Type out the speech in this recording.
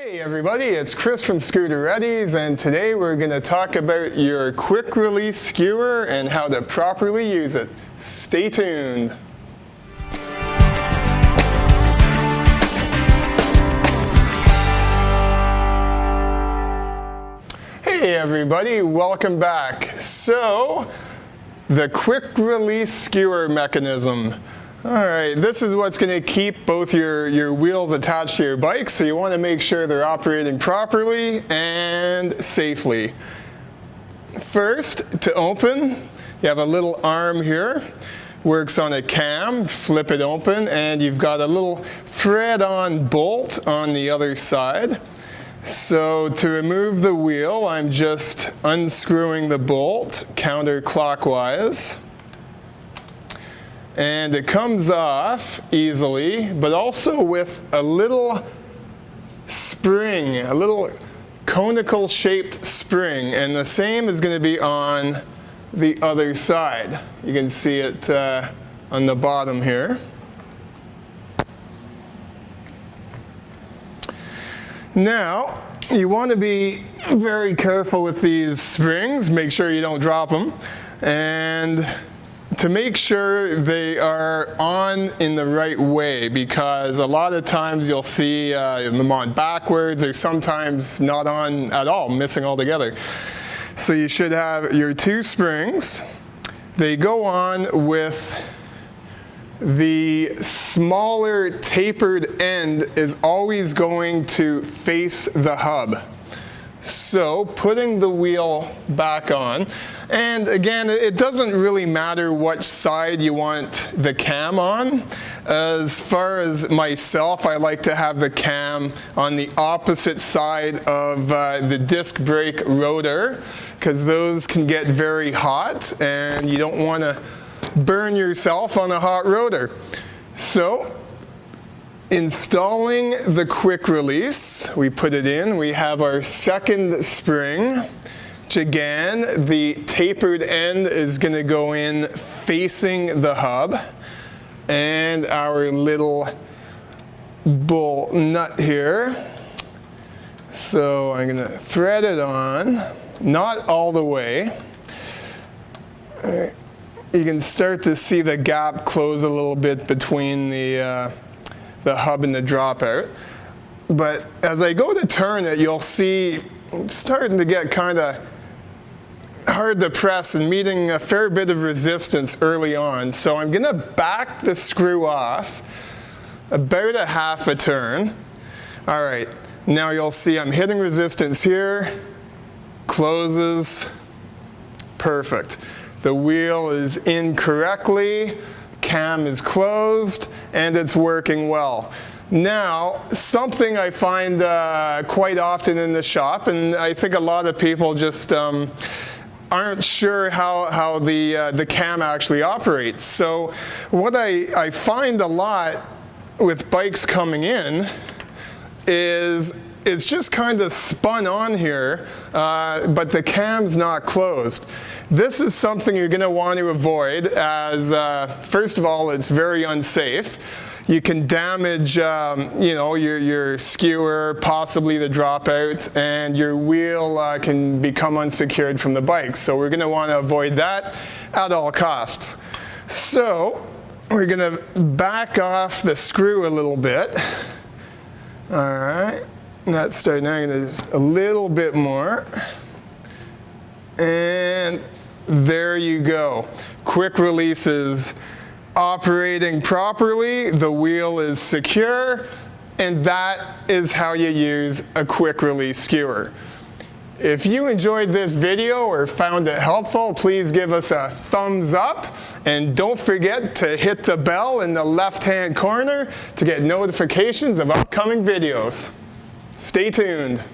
Hey everybody, it's Chris from SCOOTERETTI, and today we're going to talk about your quick release skewer and how to properly use it. Stay tuned. Hey everybody, welcome back. So, the quick release skewer mechanism. Alright, this is what's going to keep both your wheels attached to your bike, so you want to make sure they're operating properly and safely. First, to open, you have a little arm here, works on a cam, flip it open, and you've got a little thread-on bolt on the other side. So to remove the wheel, I'm just unscrewing the bolt counterclockwise. And it comes off easily, but also with a little spring, a little conical shaped spring. And the same is going to be on the other side. You can see it on the bottom here. Now, you want to be very careful with these springs. Make sure you don't drop them. And to make sure they are on in the right way, because a lot of times you'll see them on backwards or sometimes not on at all, missing altogether. So you should have your two springs. They go on with the smaller tapered end is always going to face the hub. So putting the wheel back on, and again, it doesn't really matter which side you want the cam on. As far as myself, I like to have the cam on the opposite side of the disc brake rotor, because those can get very hot and you don't want to burn yourself on a hot rotor. So, installing the quick release, we put it in. We have our second spring, which again, the tapered end is going to go in facing the hub, and our little bolt nut here. So I'm going to thread it on, not all the way. All right. You can start to see the gap close a little bit between the hub and the dropout. But as I go to turn it, you'll see it's starting to get kind of hard to press and meeting a fair bit of resistance early on. So I'm going to back the screw off about a half a turn. All right, now you'll see I'm hitting resistance here, closes, perfect. The wheel is in correctly, cam is closed, and it's working well. Now, something I find quite often in the shop, and I think a lot of people just aren't sure how the cam actually operates. So what I find a lot with bikes coming in is it's just kind of spun on here, but the cam's not closed. This is something you're going to want to avoid, as first of all, it's very unsafe. You can damage your skewer, possibly the dropout, and your wheel can become unsecured from the bike. So we're going to want to avoid that at all costs. So we're going to back off the screw a little bit. All right. That's starting now, a little bit more. And there you go. Quick release is operating properly, the wheel is secure, and that is how you use a quick release skewer. If you enjoyed this video or found it helpful, please give us a thumbs up, and don't forget to hit the bell in the left-hand corner to get notifications of upcoming videos. Stay tuned.